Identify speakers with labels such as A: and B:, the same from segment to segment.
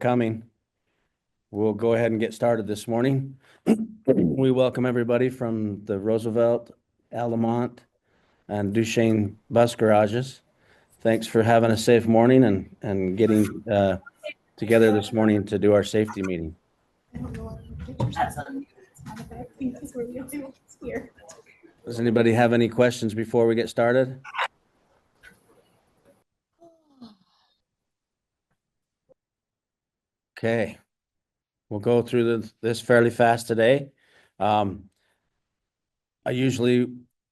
A: coming. We'll go ahead and get started this morning. We welcome everybody from the Roosevelt, Altamont, and Duchesne bus garages. Thanks for having a safe morning and getting together this morning to do our safety meeting. Does anybody have any questions before we get started? Okay, we'll go through this fairly fast today. I usually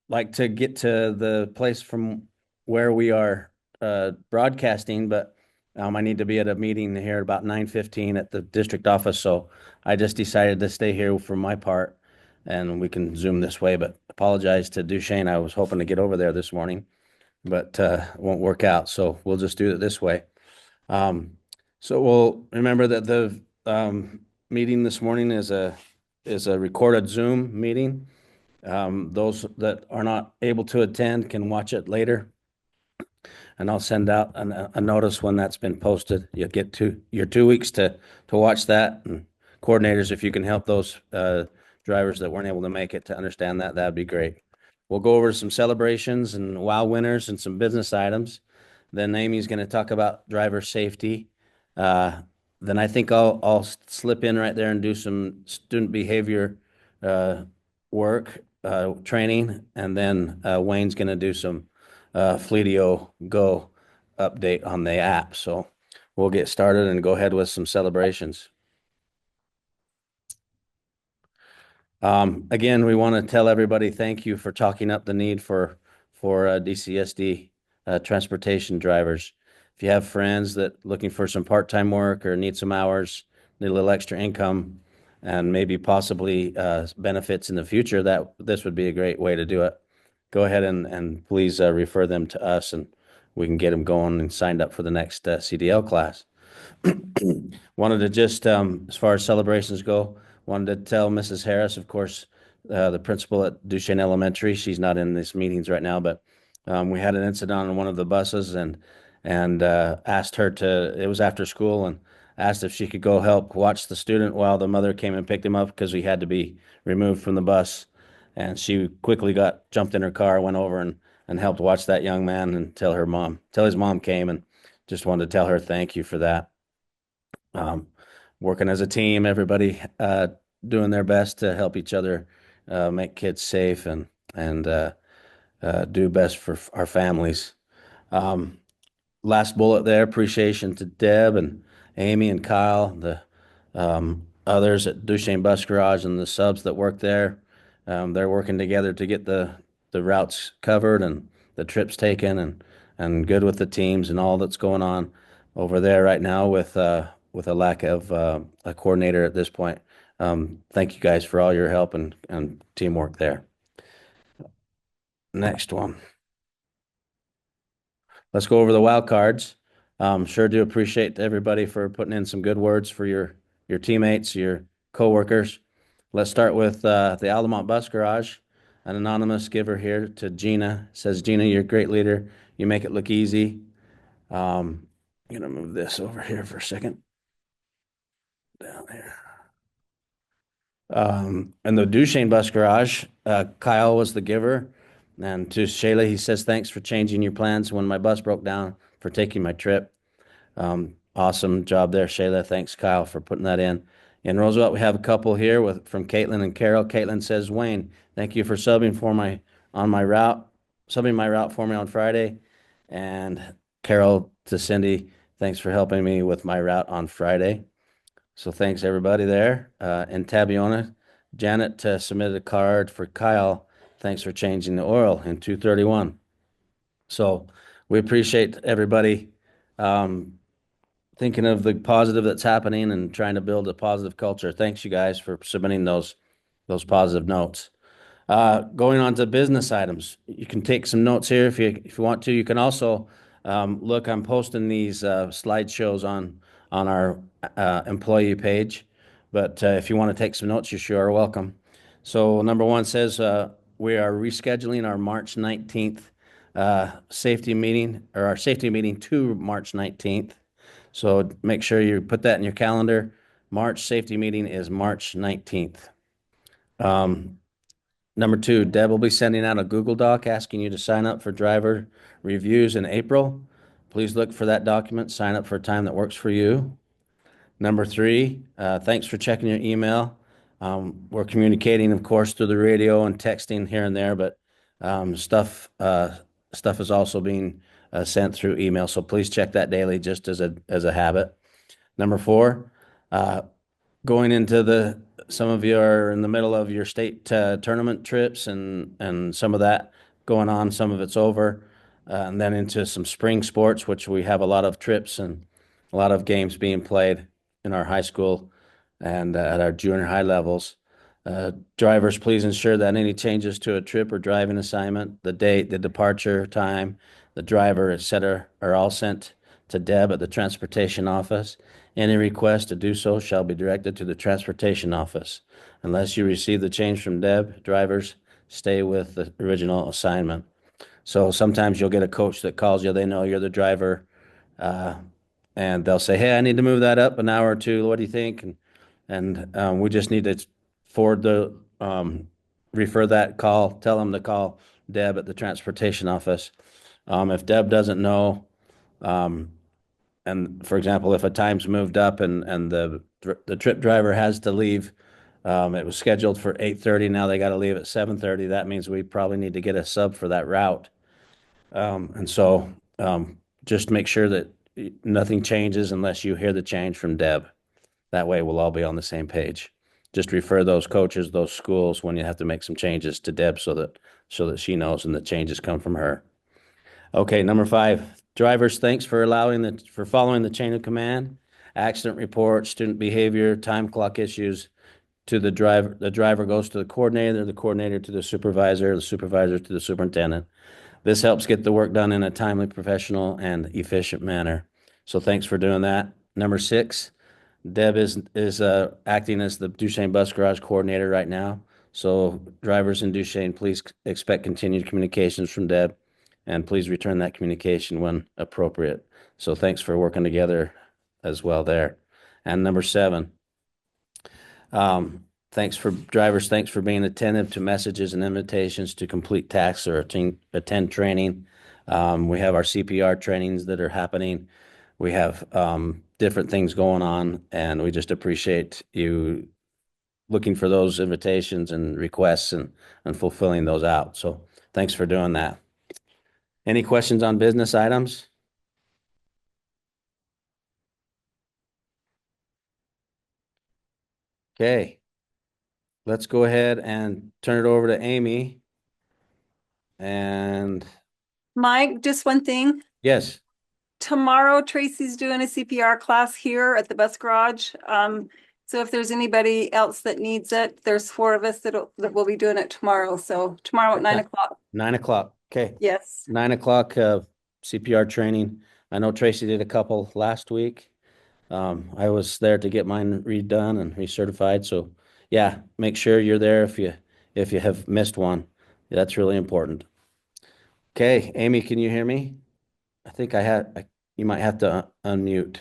A: like to get to the place from where we are broadcasting, but I need to be at a meeting here at about 9:15 at the district office, so I just decided to stay here for my part, and we can Zoom this way, but apologize to Duchesne. I was hoping to get over there this morning, but it won't work out, so we'll just do it this way. So we'll remember that the meeting this morning is a recorded Zoom meeting. Those that are not able to attend can watch it later. And I'll send out a notice when that's been posted. You'll get your 2 weeks to watch that. And coordinators, if you can help those drivers that weren't able to make it to understand that, that'd be great. We'll go over some celebrations and wow winners and some business items. Then Amy's going to talk about driver safety. Then I think I'll slip in right there and do some student behavior work training, and then Wayne's going to do some Fleetio Go update on the app. So we'll get started and go ahead with some celebrations. Again, we want to tell everybody thank you for talking up the need for DCSD transportation drivers. If you have friends that looking for some part-time work or need some hours, need a little extra income, and maybe possibly benefits in the future, that this would be a great way to do it. Go ahead and please refer them to us, and we can get them going and signed up for the next CDL class. Wanted to just, as far as celebrations go, wanted to tell Mrs. Harris, of course, the principal at Duchesne Elementary. She's not in these meetings right now, but we had an incident on one of the buses and asked her to, it was after school, and asked if she could go help watch the student while the mother came and picked him up because he had to be removed from the bus. And she quickly jumped in her car, went over and helped watch that young man until his mom came, and just wanted to tell her thank you for that. Working as a team, everybody doing their best to help each other make kids safe and do best for our families. Last bullet there, appreciation to Deb and Amy and Kyle, the others at Duchesne Bus Garage and the subs that work there. They're working together to get the routes covered and the trips taken and good with the teams and all that's going on over there right now with a lack of a coordinator at this point. Thank you guys for all your help and teamwork there. Next one. Let's go over the wild cards. Sure do appreciate everybody for putting in some good words for your teammates, your coworkers. Let's start with the Altamont Bus Garage. An anonymous giver here to Gina says, Gina, you're a great leader. You make it look easy. I'm going to move this over here for a second. Down here. And the Duchesne Bus Garage, Kyle was the giver. And to Shayla, he says, thanks for changing your plans when my bus broke down, for taking my trip. Awesome job there, Shayla. Thanks, Kyle, for putting that in. In Roosevelt, we have a couple here from Caitlin and Carol. Caitlin says, Wayne, thank you for subbing my route for me on Friday. And Carol to Cindy, thanks for helping me with my route on Friday. So thanks everybody there. And Tabiona, Janet submitted a card for Kyle. Thanks for changing the oil in 231. So we appreciate everybody thinking of the positive that's happening and trying to build a positive culture. Thanks you guys for submitting those positive notes. Going on to business items, you can take some notes here if you want to. You can also look. I'm posting these slideshows on our employee page, but if you want to take some notes, you sure are welcome. So number one says we are rescheduling our March 19th safety meeting, or our safety meeting to March 19th. So make sure you put that in your calendar. March safety meeting is March 19th. Number two, Deb will be sending out a Google Doc asking you to sign up for driver reviews in April. Please look for that document. Sign up for a time that works for you. Number three, thanks for checking your email. We're communicating, of course, through the radio and texting here and there, but stuff is also being sent through email. So please check that daily, just as a habit. Number four, uh, going into some of you are in the middle of your state tournament trips and some of that going on, some of it's over, and then into some spring sports, which we have a lot of trips and a lot of games being played in our high school and at our junior high levels. Drivers, please ensure that any changes to a trip or driving assignment, the date, the departure time, the driver, etc., are all sent to Deb at the transportation office. Any request to do so shall be directed to the transportation office. Unless you receive the change from Deb, drivers stay with the original assignment. So sometimes you'll get a coach that calls you, they know you're the driver, uh, and they'll say, "Hey, I need to move that up an hour or two. What do you think?" And we just need to forward refer that call, tell them to call Deb at the transportation office. If Deb doesn't know, um, and for example, if a time's moved up and the trip driver has to leave, it was scheduled for 8:30. Now they got to leave at 7:30. That means we probably need to get a sub for that route. And so just make sure that nothing changes unless you hear the change from Deb. That way we'll all be on the same page. Just refer those coaches, those schools when you have to make some changes to Deb so that she knows and the changes come from her. Okay, number five, drivers, thanks for following the chain of command, accident reports, student behavior, time clock issues to the driver. The driver goes to the coordinator to the supervisor to the superintendent. This helps get the work done in a timely, professional, and efficient manner. So thanks for doing that. Number six, Deb is acting as the Duchesne Bus Garage Coordinator right now. So drivers in Duchesne, please expect continued communications from Deb, and please return that communication when appropriate. So thanks for working together as well there. And number seven, thanks for being attentive to messages and invitations to complete tasks or attend training. We have our CPR trainings that are happening. We have different things going on, and we just appreciate you looking for those invitations and requests and fulfilling those out. So thanks for doing that. Any questions on business items? Okay. Let's go ahead and turn it over to Amy. And
B: Mike, just one thing.
A: yes,
B: Tomorrow, Tracy's doing a CPR class here at the bus garage. So if there's anybody else that needs it, there's 4 of us that will be doing it tomorrow. So tomorrow at 9 o'clock.
A: 9 o'clock. Okay.
B: Yes.
A: 9 o'clock, CPR training. I know Tracy did a couple last week. I was there to get mine redone and recertified. So yeah, make sure you're there if you have missed one. That's really important. Okay, Amy, can you hear me? I think you might have to unmute.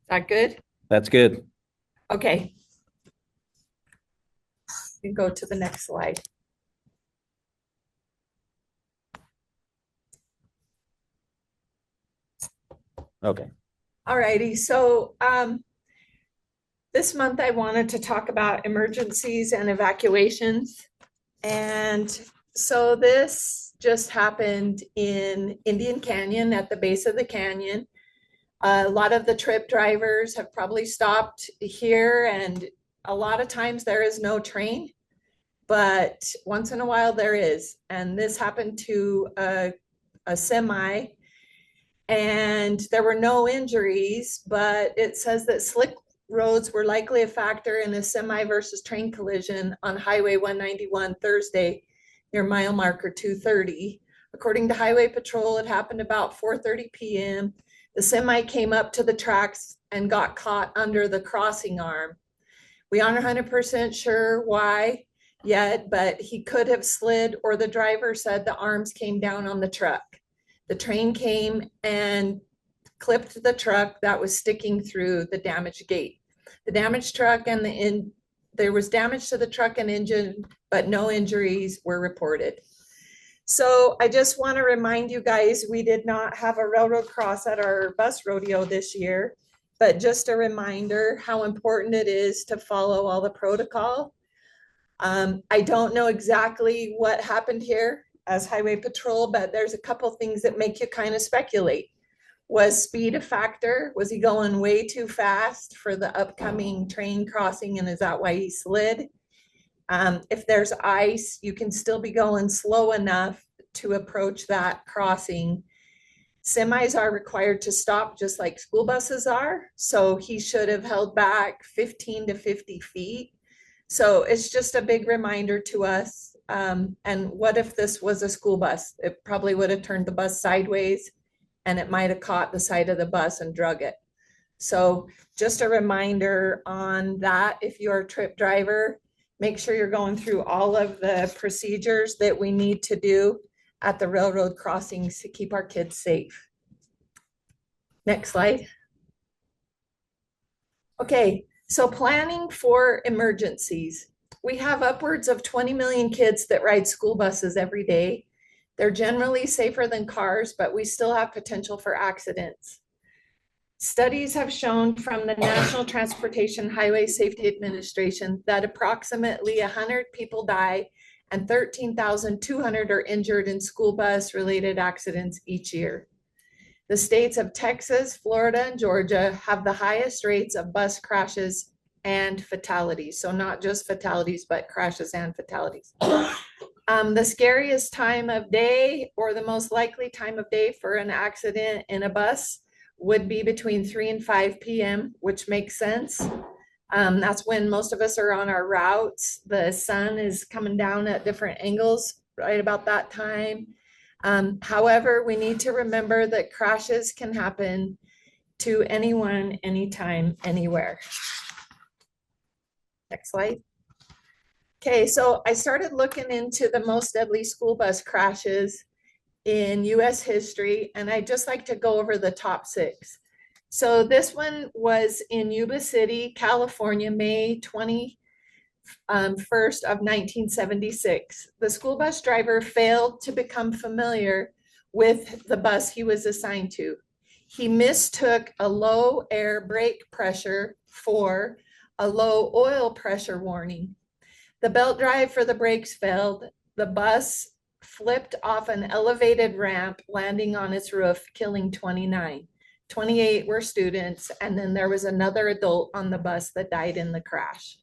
C: That good?
A: That's good.
C: Okay. You can go to the next slide.
A: Okay.
C: All righty. So this month I wanted to talk about emergencies and evacuations. And so this just happened in Indian Canyon at the base of the canyon. A lot of the trip drivers have probably stopped here, and a lot of times there is no train, but once in a while there is. And this happened to a semi, and there were no injuries, but it says that slick roads were likely a factor in a semi versus train collision on Highway 191 Thursday near mile marker 230. According to Highway Patrol, it happened about 4:30 p.m. The semi came up to the tracks and got caught under the crossing arm. We aren't 100% sure why yet, but he could have slid, or the driver said the arms came down on the truck. The train came and clipped the truck that was sticking through the damaged gate. The damaged truck and there was damage to the truck and engine, but no injuries were reported. So I just want to remind you guys, we did not have a railroad cross at our bus rodeo this year, but just a reminder how important it is to follow all the protocol. I don't know exactly what happened here as highway patrol, but there's a couple things that make you kind of speculate. Was speed a factor? Was he going way too fast for the upcoming train crossing, and is that why he slid? If there's ice, you can still be going slow enough to approach that crossing. Semis are required to stop just like school buses are. So he should have held back 15 to 50 feet. So it's just a big reminder to us. And what if this was a school bus? It probably would have turned the bus sideways and it might have caught the side of the bus and drug it. So just a reminder on that. If you're a trip driver, make sure you're going through all of the procedures that we need to do at the railroad crossings to keep our kids safe. Next slide. Okay, so planning for emergencies. We have upwards of 20 million kids that ride school buses every day. They're generally safer than cars, but we still have potential for accidents. Studies have shown from the National Transportation Highway Safety Administration that approximately 100 people die and 13,200 are injured in school bus related accidents each year. The states of Texas, Florida, and Georgia have the highest rates of bus crashes and fatalities. So not just fatalities, but crashes and fatalities. The scariest time of day, or the most likely time of day for an accident in a bus, would be between 3 and 5 p.m., which makes sense. That's when most of us are on our routes. The sun is coming down at different angles right about that time. However, we need to remember that crashes can happen to anyone, anytime, anywhere. Next slide. Okay, so I started looking into the most deadly school bus crashes in US history, and I'd just like to go over the top 6. So this one was in Yuba City, California, May 21st of 1976. The school bus driver failed to become familiar with the bus he was assigned to. He mistook a low air brake pressure for a low oil pressure warning. The belt drive for the brakes failed. The bus flipped off an elevated ramp, landing on its roof, killing 29. 28 were students, and then there was another adult on the bus that died in the crash.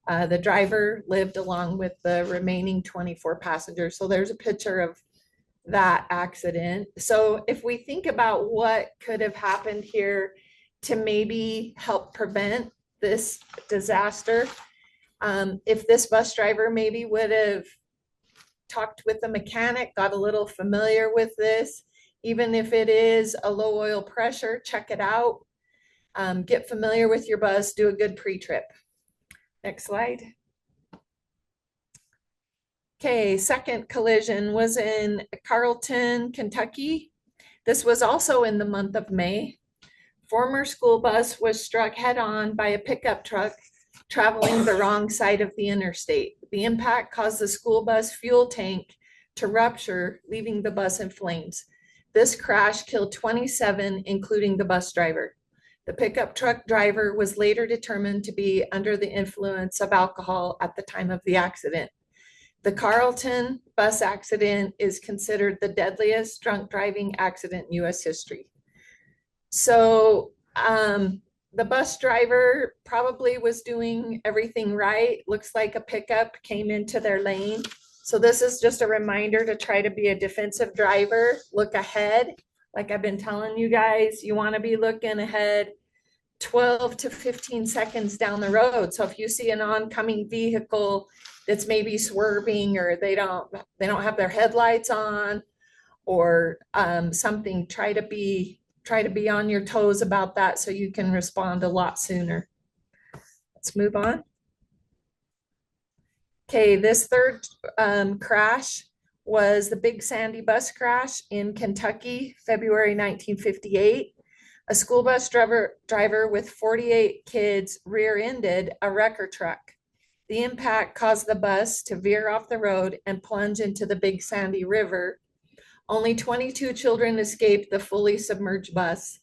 C: The driver lived along with the remaining 24 passengers. So there's a picture of that accident. So if we think about what could have happened here to maybe help prevent this disaster, if this bus driver maybe would have talked with the mechanic, got a little familiar with this, even if it is a low oil pressure, check it out. Get familiar with your bus, do a good pre-trip. Next slide. Okay, second collision was in Carrollton, Kentucky. This was also in the month of May. Former school bus was struck head-on by a pickup truck traveling the wrong side of the interstate. The impact caused the school bus fuel tank to rupture, leaving the bus in flames. This crash killed 27, including the bus driver. The pickup truck driver was later determined to be under the influence of alcohol at the time of the accident. The Carrollton bus accident is considered the deadliest drunk driving accident in US history. So the bus driver probably was doing everything right. Looks like a pickup came into their lane. So this is just a reminder to try to be a defensive driver, look ahead. Like I've been telling you guys, you want to be looking ahead 12 to 15 seconds down the road. So if you see an oncoming vehicle that's maybe swerving, or they don't have their headlights on, or something, try to be on your toes about that so you can respond a lot sooner. Let's move on. Okay, this third crash was the Big Sandy bus crash in Kentucky, February 1958. A school bus driver with 48 kids rear-ended a wrecker truck. The impact caused the bus to veer off the road and plunge into the Big Sandy River. Only 22 children escaped the fully submerged bus.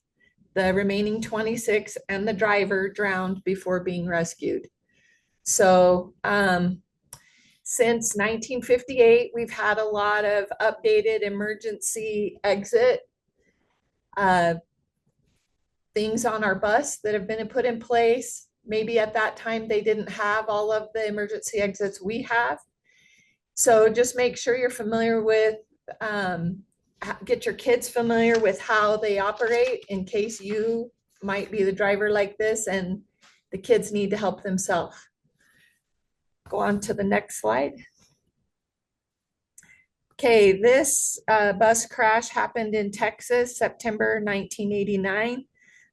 C: The remaining 26 and the driver drowned before being rescued. So, since 1958, we've had a lot of updated emergency exit things on our bus that have been put in place. Maybe at that time they didn't have all of the emergency exits we have. So just make sure you're familiar with, get your kids familiar with how they operate in case you might be the driver like this and the kids need to help themselves. Go on to the next slide. Okay, this bus crash happened in Texas, September 1989.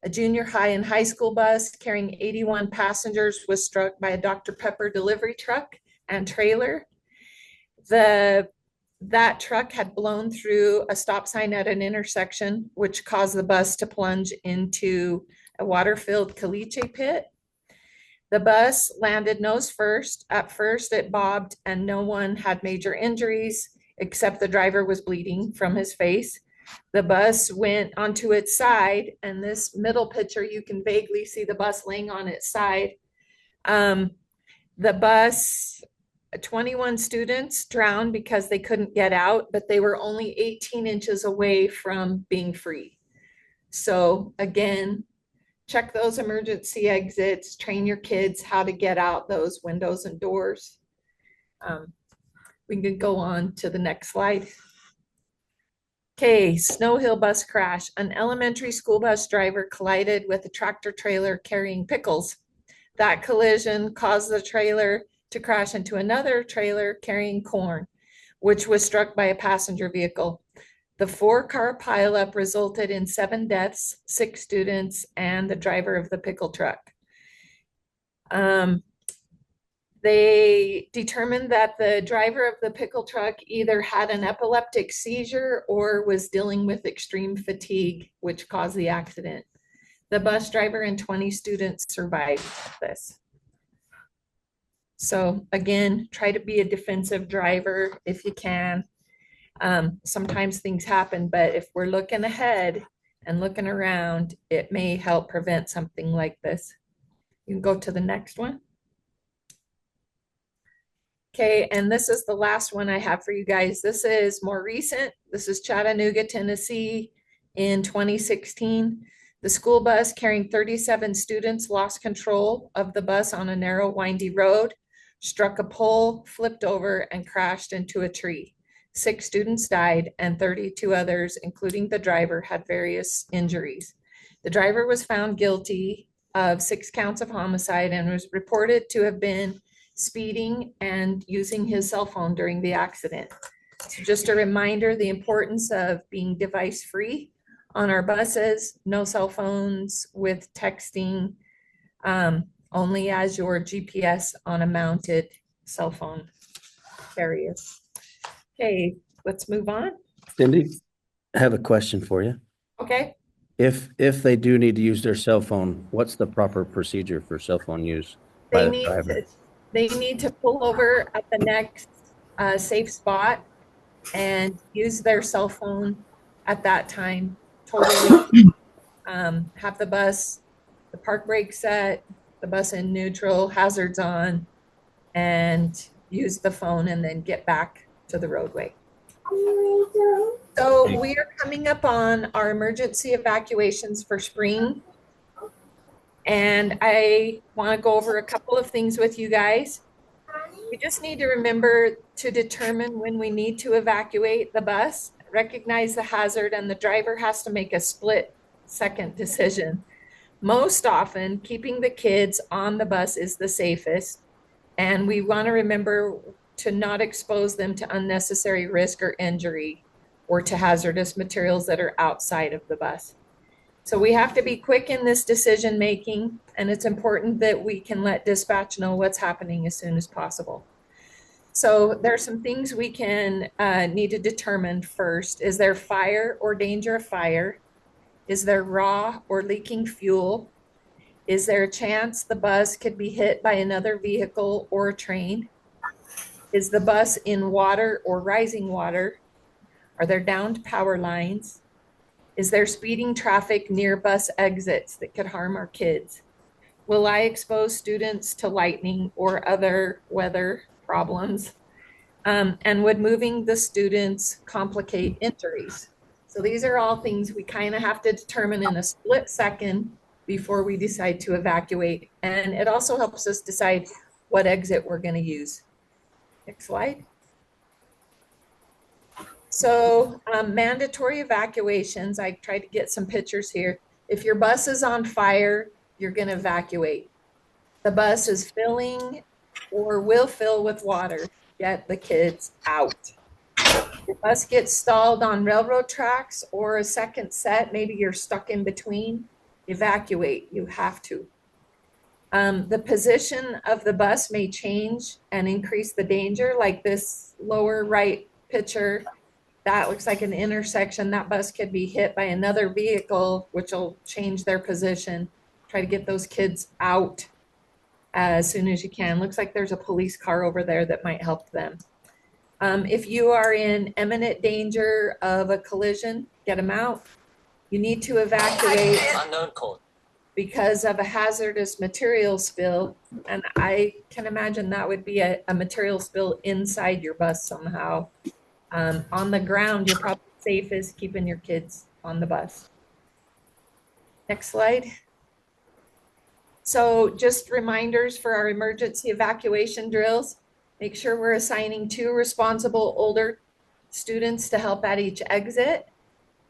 C: A junior high and high school bus carrying 81 passengers was struck by a Dr. Pepper delivery truck and trailer. That truck had blown through a stop sign at an intersection, which caused the bus to plunge into a water-filled caliche pit. The bus landed nose first. At first, it bobbed and no one had major injuries, except the driver was bleeding from his face. The bus went onto its side, and this middle picture, you can vaguely see the bus laying on its side. The bus, 21 students drowned because they couldn't get out, but they were only 18 inches away from being free. So again, check those emergency exits, train your kids how to get out those windows and doors. We can go on to the next slide. Okay, Snow Hill bus crash. An elementary school bus driver collided with a tractor trailer carrying pickles. That collision caused the trailer to crash into another trailer carrying corn, which was struck by a passenger vehicle. The 4-car pileup resulted in 7 deaths, 6 students, and the driver of the pickle truck. They determined that the driver of the pickle truck either had an epileptic seizure or was dealing with extreme fatigue, which caused the accident. The bus driver and 20 students survived this. So again, try to be a defensive driver if you can. Sometimes things happen, but if we're looking ahead and looking around, it may help prevent something like this. You can go to the next one. Okay, and this is the last one I have for you guys. This is more recent. This is Chattanooga, Tennessee in 2016. The school bus carrying 37 students lost control of the bus on a narrow, windy road, struck a pole, flipped over, and crashed into a tree. 6 students died and 32 others, including the driver, had various injuries. The driver was found guilty of 6 counts of homicide and was reported to have been speeding and using his cell phone during the accident. So just a reminder, the importance of being device free on our buses, no cell phones with texting, only as your GPS on a mounted cell phone carrier. Okay, let's move on.
A: Cindy, I have a question for you.
C: Okay.
A: If they do need to use their cell phone, what's the proper procedure for cell phone use by the driver?
C: They need to pull over at the next safe spot and use their cell phone at that time. Totally have the bus, the park brake set, the bus in neutral, hazards on, and use the phone and then get back to the roadway. So we are coming up on our emergency evacuations for spring. And I want to go over a couple of things with you guys. We just need to remember to determine when we need to evacuate the bus, recognize the hazard, and the driver has to make a split-second decision. Most often, keeping the kids on the bus is the safest, and we want to remember to not expose them to unnecessary risk or injury or to hazardous materials that are outside of the bus. So we have to be quick in this decision making, and it's important that we can let dispatch know what's happening as soon as possible. So there's some things we can need to determine first. Is there fire or danger of fire? Is there raw or leaking fuel? Is there a chance the bus could be hit by another vehicle or a train? Is the bus in water or rising water? Are there downed power lines? Is there speeding traffic near bus exits that could harm our kids? Will I expose students to lightning or other weather problems? And would moving the students complicate injuries? So these are all things we kind of have to determine in a split second before we decide to evacuate. And it also helps us decide what exit we're going to use. Next slide. So mandatory evacuations, I tried to get some pictures here. If your bus is on fire, you're going to evacuate. The bus is filling or will fill with water. Get the kids out. Your bus gets stalled on railroad tracks or a second set, maybe you're stuck in between, evacuate. You have to. The position of the bus may change and increase the danger, like this lower right picture. That looks like an intersection. That bus could be hit by another vehicle, which will change their position. Try to get those kids out as soon as you can. Looks like there's a police car over there that might help them. If you are in imminent danger of a collision, get them out. You need to evacuate
D: Unknown code.
C: because of a hazardous material spill. And I can imagine that would be a material spill inside your bus somehow. On the ground, you're probably safest keeping your kids on the bus. Next slide. So just reminders for our emergency evacuation drills. Make sure we're assigning 2 responsible older students to help at each exit.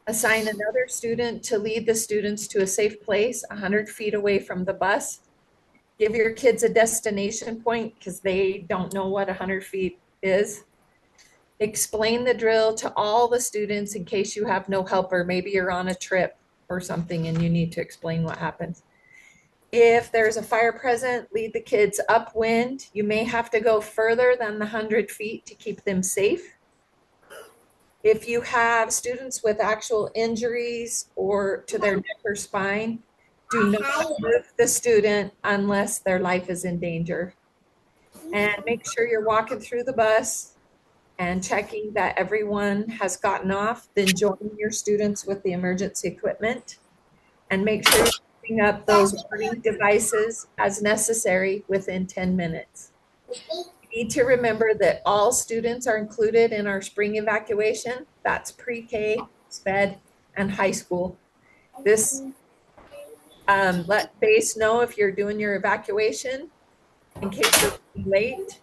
C: Assign another student to lead the students to a safe place 100 feet away from the bus. Give your kids a destination point because they don't know what 100 feet is. Explain the drill to all the students in case you have no helper. Maybe you're on a trip or something and you need to explain what happens. If there's a fire present, lead the kids upwind. You may have to go further than the 100 feet to keep them safe. If you have students with actual injuries or to their neck or spine, do not move the student unless their life is in danger. And make sure you're walking through the bus and checking that everyone has gotten off, then join your students with the emergency equipment. And make sure you're picking up those warning devices as necessary within 10 minutes. You need to remember that all students are included in our spring evacuation. That's pre-K, SPED, and high school. This let base know if you're doing your evacuation in case you're late.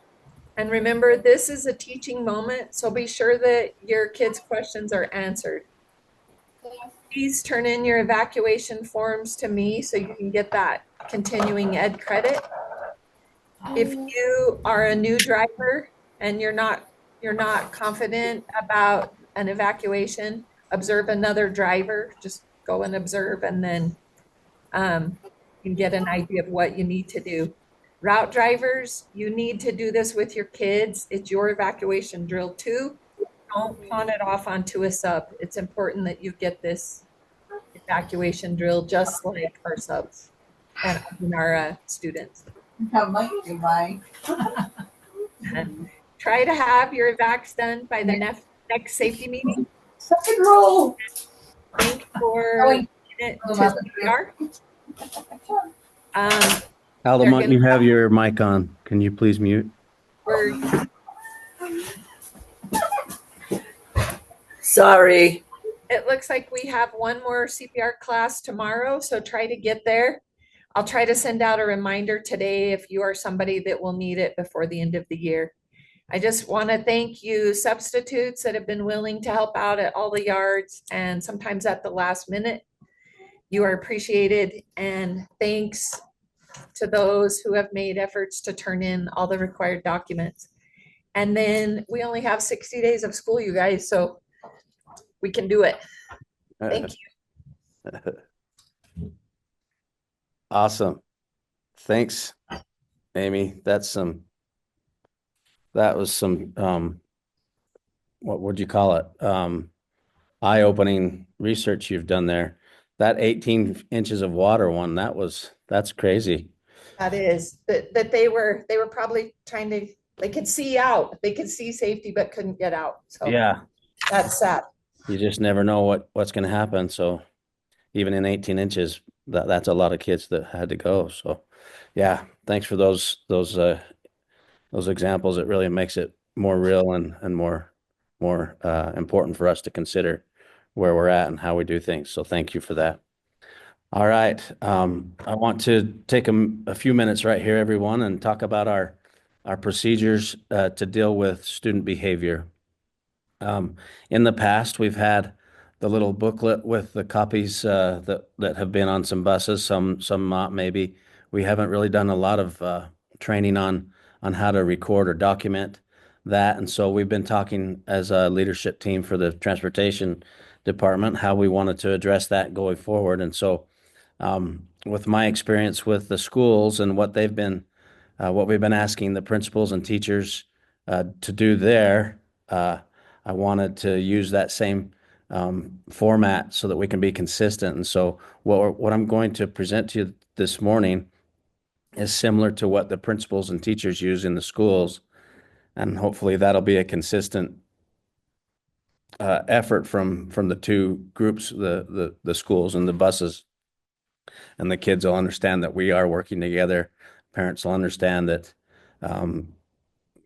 C: And remember, this is a teaching moment, so be sure that your kids' questions are answered. Please turn in your evacuation forms to me so you can get that continuing ed credit. If you are a new driver and you're not confident about an evacuation, observe another driver. Just go and observe, and then you can get an idea of what you need to do. Route drivers, you need to do this with your kids. It's your evacuation drill too. Don't pawn it off onto a sub. It's important that you get this evacuation drill just like our subs and our students.
E: How much you buy?
C: And try to have your evacs done by the next safety meeting.
E: Second roll.
C: Thank you for it to CPR.
A: Aldo, might you have your mic on? Can you please mute?
E: Sorry.
C: It looks like we have one more CPR class tomorrow, so try to get there. I'll try to send out a reminder today if you are somebody that will need it before the end of the year. I just want to thank you substitutes that have been willing to help out at all the yards and sometimes at the last minute. You are appreciated, and thanks to those who have made efforts to turn in all the required documents. And then we only have 60 days of school, you guys, so we can do it. Thank you.
A: Awesome. Thanks, Amy. That's some that was some, what would you call it? Eye-opening research you've done there. That 18 inches of water one, that's crazy.
C: That is, that they were probably trying to, they could see out, they could see safety, but couldn't get out. So
A: Yeah,
C: that's sad.
A: you just never know what's going to happen. So even in 18 inches, that's a lot of kids that had to go. So yeah, thanks for those examples. It really makes it more real and more important for us to consider where we're at and how we do things. So thank you for that. All right. I want to take a few minutes right here, everyone, and talk about our procedures to deal with student behavior. In the past, we've had the little booklet with the copies that have been on some buses, some not maybe. We haven't really done a lot of training on how to record or document that, and so we've been talking as a leadership team for the transportation department how we wanted to address that going forward. And so, with my experience with the schools and what we've been asking the principals and teachers to do there. I wanted to use that same format so that we can be consistent. And so what I'm going to present to you this morning is similar to what the principals and teachers use in the schools. And hopefully that'll be a consistent effort from the two groups, the schools and the buses. And the kids will understand that we are working together. Parents will understand that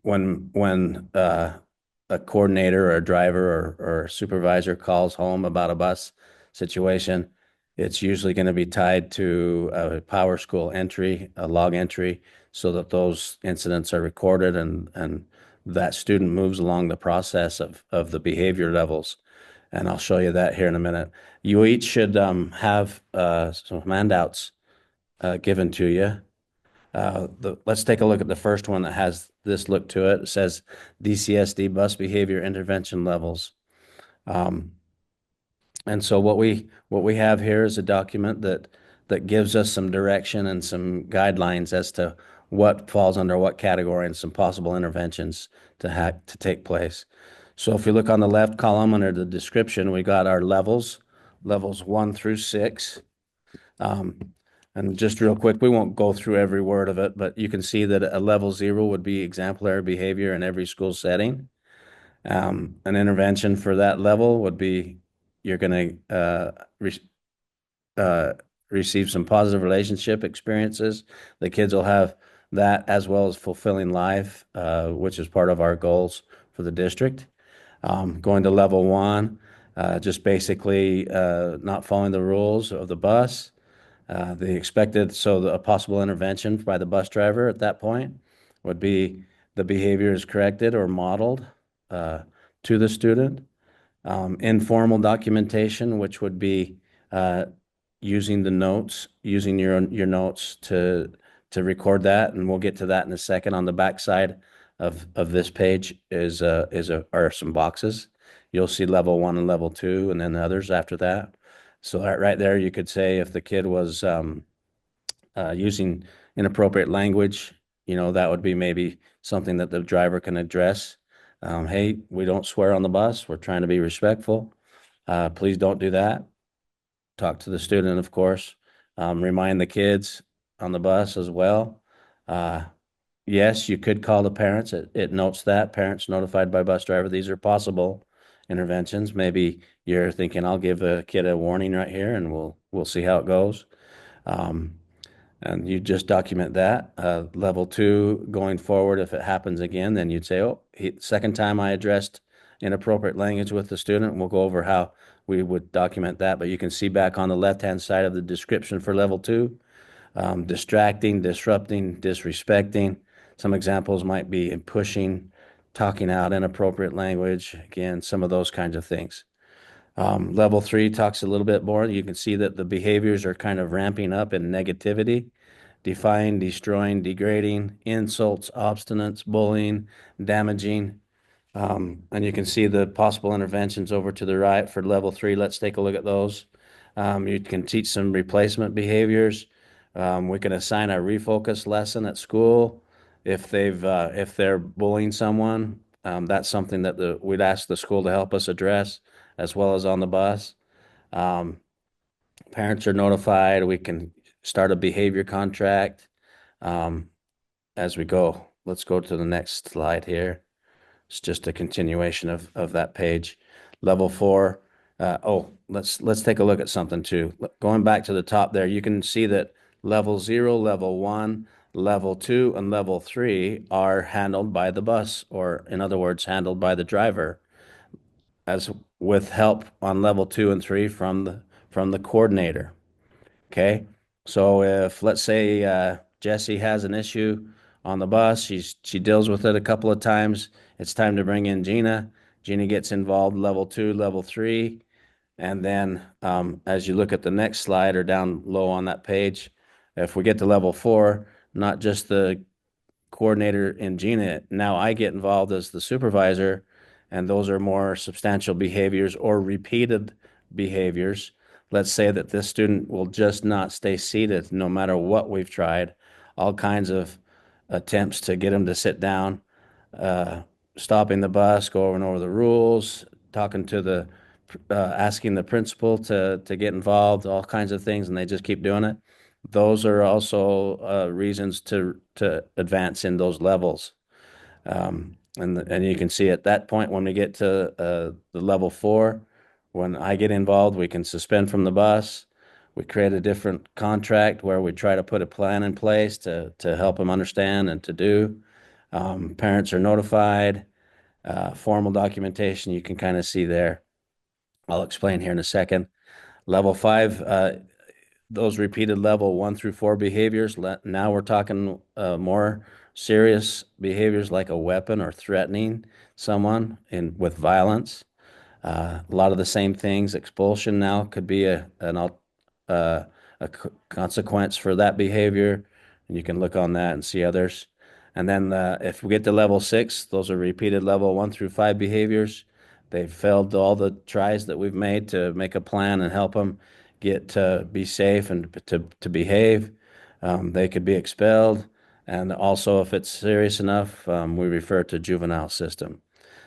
A: when a coordinator or a driver or a supervisor calls home about a bus situation, it's usually going to be tied to a power school entry, a log entry, so that those incidents are recorded and that student moves along the process of the behavior levels. And I'll show you that here in a minute. You each should have some handouts given to you. Let's take a look at the first one that has this look to it. It says DCSD bus behavior intervention levels. And so what we have here is a document that gives us some direction and some guidelines as to what falls under what category and some possible interventions to take place. So if you look on the left column under the description, we got our levels 1 through 6. And just real quick, we won't go through every word of it, but you can see that a level 0 would be exemplary behavior in every school setting. An intervention for that level would be you're going to receive some positive relationship experiences. The kids will have that as well as fulfilling life, which is part of our goals for the district. Going to level 1, just basically not following the rules of the bus. A possible intervention by the bus driver at that point would be the behavior is corrected or modeled to the student. Informal documentation, which would be using your notes to record that, and we'll get to that in a second. On the back side of this page are some boxes. You'll see level 1 and level 2, and then the others after that. So right there, you could say if the kid was using inappropriate language, that would be maybe something that the driver can address. Hey, we don't swear on the bus. We're trying to be respectful. Please don't do that. Talk to the student, of course. Remind the kids on the bus as well. Yes, you could call the parents. It notes that parents notified by bus driver. These are possible interventions. Maybe you're thinking, I'll give a kid a warning right here, and we'll see how it goes. And you just document that. Level 2, going forward, if it happens again, then you'd say, second time I addressed inappropriate language with the student. We'll go over how we would document that. But you can see back on the left-hand side of the description for level 2, distracting, disrupting, disrespecting. Some examples might be in pushing, talking out inappropriate language. Again, some of those kinds of things. Level 3 talks a little bit more. You can see that the behaviors are kind of ramping up in negativity, defying, destroying, degrading, insults, obstinance, bullying, damaging. And you can see the possible interventions over to the right for level 3. Let's take a look at those. You can teach some replacement behaviors. We can assign a refocus lesson at school. if they're bullying someone, that's something that we'd ask the school to help us address as well as on the bus. Um, Parents are notified. We can start a behavior contract um, as we go. Let's go to the next slide here. It's just a continuation of that page. Level 4. Let's take a look at something too. Going back to the top there, you can see that level 0, level 1, level 2, and level 3 are handled by the bus, or in other words, handled by the driver, as with help on level 2 and 3 from the coordinator. Okay, so if let's say Jessie has an issue on the bus, she deals with it a couple of times. It's time to bring in Gina. Gina gets involved level 2, level 3, and then as you look at the next slide or down low on that page, if we get to level 4, not just the coordinator in Gina, now I get involved as the supervisor, and those are more substantial behaviors or repeated behaviors. Let's say that this student will just not stay seated no matter what we've tried, all kinds of attempts to get him to sit down, uh, stopping the bus, going over the rules, talking to asking the principal to get involved, all kinds of things, and they just keep doing it. Those are also reasons to advance in those levels. And you can see at that point when we get to the level 4, when I get involved, we can suspend from the bus. We create a different contract where we try to put a plan in place to help them understand and to do. Parents are notified. Formal documentation you can kind of see there. I'll explain here in a second. Level 5, those repeated level 1 through 4 behaviors. Now we're talking more serious behaviors like a weapon or threatening someone with violence. A lot of the same things. Expulsion now could be a consequence for that behavior, and you can look on that and see others. And then if we get to level 6, those are repeated level 1 through 5 behaviors. They've failed all the tries that we've made to make a plan and help them get to be safe and to behave. They could be expelled. And also, if it's serious enough, we refer to juvenile system.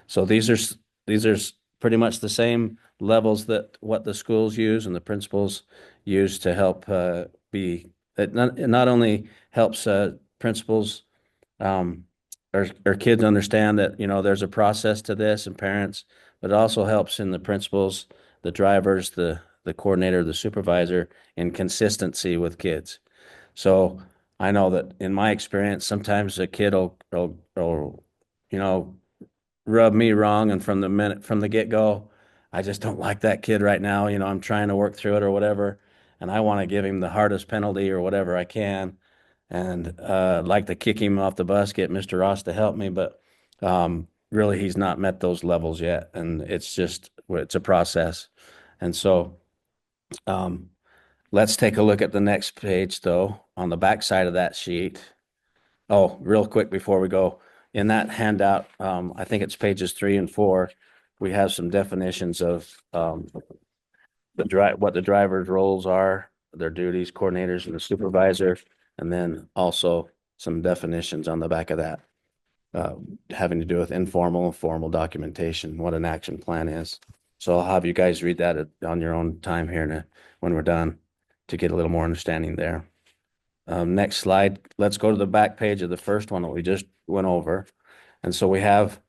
A: So these are pretty much the same levels that what the schools use and the principals use to help it not only helps principals or kids understand that there's a process to this and parents, but it also helps in the principals, the drivers, the coordinator, the supervisor in consistency with kids. So I know that in my experience, sometimes a kid will you know rub me wrong, and from the get-go, I just don't like that kid right now. I'm trying to work through it or whatever, and I want to give him the hardest penalty or whatever I can, and like to kick him off the bus, get Mr. Ross to help me, but really he's not met those levels yet, and it's a process. And so um, let's take a look at the next page, though, on the back side of that sheet. Oh, real quick before we go, in that handout, I think it's pages 3 and 4, we have some definitions of what the driver's roles are, their duties, coordinators, and the supervisor, and then also some definitions on the back of that, having to do with informal and formal documentation, what an action plan is. So I'll have you guys read that on your own time here when we're done to get a little more understanding there. Next slide. Let's go to the back page of the first one that we just went over. And so we have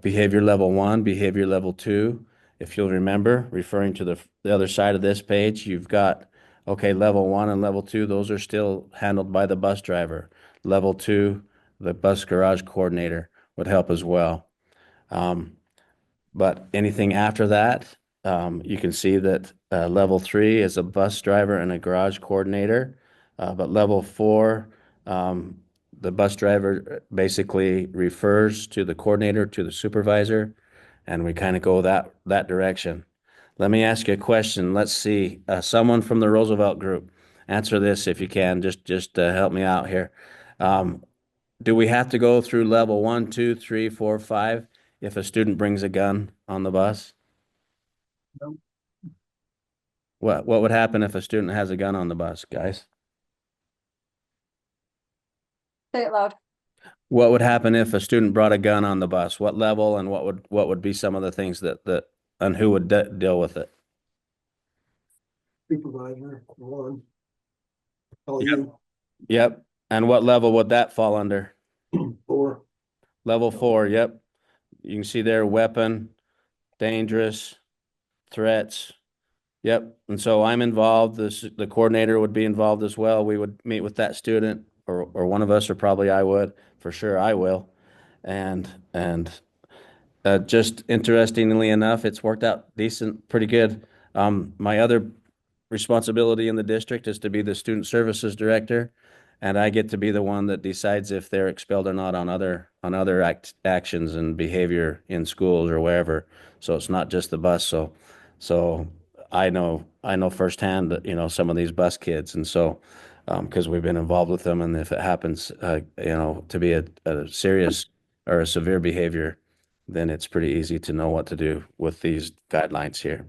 A: behavior level 1, behavior level 2. If you'll remember, referring to the other side of this page, you've got, okay, level 1 and level 2, those are still handled by the bus driver. Level 2, the bus garage coordinator would help as well. But anything after that, you can see that level 3 is a bus driver and a garage coordinator. But level 4, the bus driver basically refers to the coordinator, to the supervisor, and we kind of go that direction. Let me ask you a question. Let's see, someone from the Roosevelt group, answer this if you can. Just help me out here. Do we have to go through level 1, 2, 3, 4, 5 if a student brings a gun on the bus?
E: No.
A: What would happen if a student has a gun on the bus, guys?
B: Say it loud.
A: What would happen if a student brought a gun on the bus? What level and what would be some of the things that and who would deal with it?
E: Supervisor, one. Call
A: Yep.
E: you,
A: Yep. And what level would that fall under?
E: four.
A: Level 4. Yep. You can see there, weapon, dangerous, threats. Yep. And so I'm involved. The coordinator would be involved as well. We would meet with that student, or one of us, or probably I would. For sure, I will. And just interestingly enough, it's worked out decent, pretty good. My other responsibility in the district is to be the student services director, and I get to be the one that decides if they're expelled or not on other actions and behavior in schools or wherever. So it's not just the bus. So I know firsthand that, some of these bus kids, and so because we've been involved with them, and if it happens, to be a serious or a severe behavior, then it's pretty easy to know what to do with these guidelines here.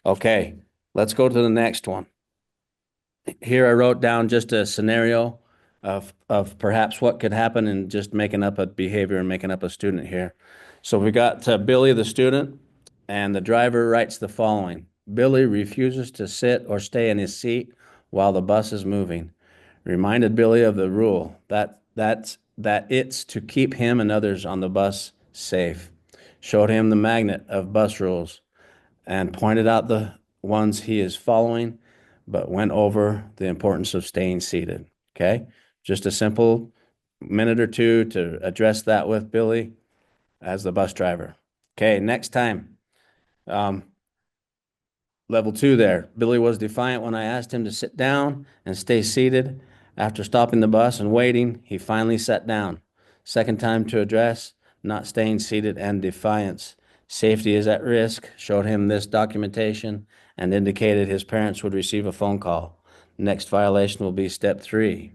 A: Okay, let's go to the next one. Here I wrote down just a scenario of perhaps what could happen in just making up a behavior and making up a student here. So we got Billy, the student, and the driver writes the following. Billy refuses to sit or stay in his seat while the bus is moving. Reminded Billy of the rule that it's to keep him and others on the bus safe. Showed him the magnet of bus rules and pointed out the ones he is following, but went over the importance of staying seated. Okay. Just a simple minute or two to address that with Billy as the bus driver. Okay. Next time. Level 2 there. Billy was defiant when I asked him to sit down and stay seated. After stopping the bus and waiting, he finally sat down. Second time to address, not staying seated and defiance. Safety is at risk. Showed him this documentation and indicated his parents would receive a phone call. Next violation will be step 3.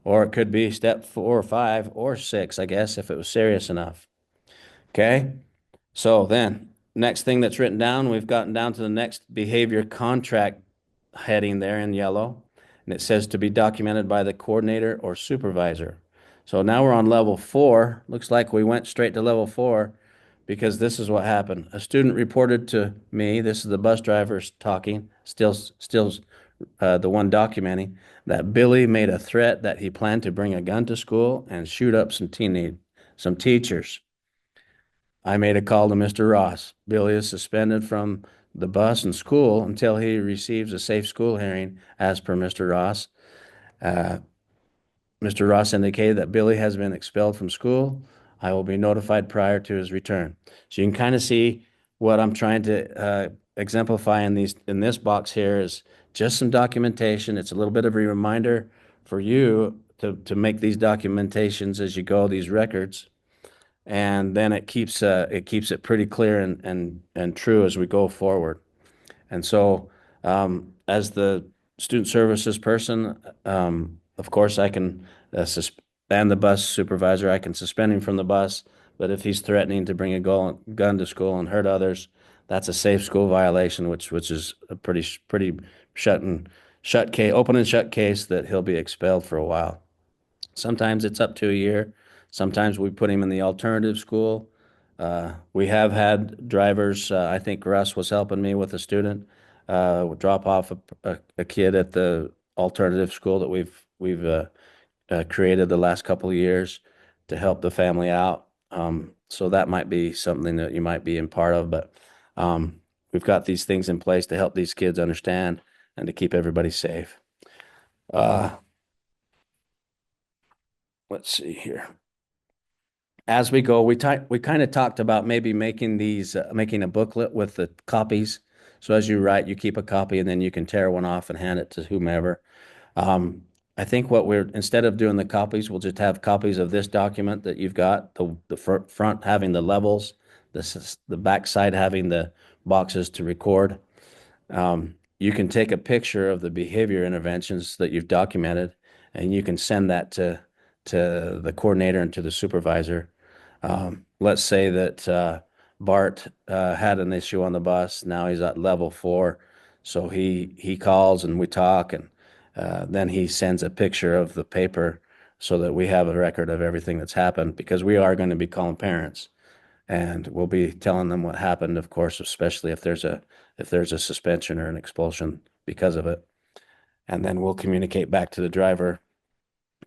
A: Or it could be step 4 or 5 or 6, I guess, if it was serious enough. Okay? So then, next thing that's written down, we've gotten down to the next behavior contract heading there in yellow, and it says to be documented by the coordinator or supervisor. So now we're on level 4. Looks like we went straight to level 4 because this is what happened. A student reported to me, this is the bus driver talking, still the one documenting, that Billy made a threat that he planned to bring a gun to school and shoot up some teachers. I made a call to Mr. Ross. Billy is suspended from the bus and school until he receives a safe school hearing, as per Mr. Ross. Mr. Ross indicated that Billy has been expelled from school. I will be notified prior to his return. So you can kind of see what I'm trying to exemplify in this box here is just some documentation. It's a little bit of a reminder for you to make these documentations as you go, these records. And then it keeps it pretty clear and true as we go forward. And so, as the student services person, of course, I can suspend the bus supervisor. I can suspend him from the bus. But if he's threatening to bring a gun to school and hurt others, that's a safe school violation, which is a pretty open and shut case that he'll be expelled for a while. Sometimes it's up to a year. Sometimes we put him in the alternative school. We have had drivers, I think Russ was helping me with a student, drop off a kid at the alternative school that we've created the last couple of years to help the family out. So that might be something that you might be in part of, but we've got these things in place to help these kids understand and to keep everybody safe. Let's see here. As we go, we kind of talked about maybe making a booklet with the copies. So as you write, you keep a copy and then you can tear one off and hand it to whomever. I think instead of doing the copies, we'll just have copies of this document that you've got, the front having the levels, the back side having the boxes to record. You can take a picture of the behavior interventions that you've documented, and you can send that to the coordinator and to the supervisor. Let's say that Bart had an issue on the bus. Now he's at level 4, so he calls and we talk, and then he sends a picture of the paper so that we have a record of everything that's happened, because we are going to be calling parents and we'll be telling them what happened, of course, especially if there's a suspension or an expulsion because of it. And then we'll communicate back to the driver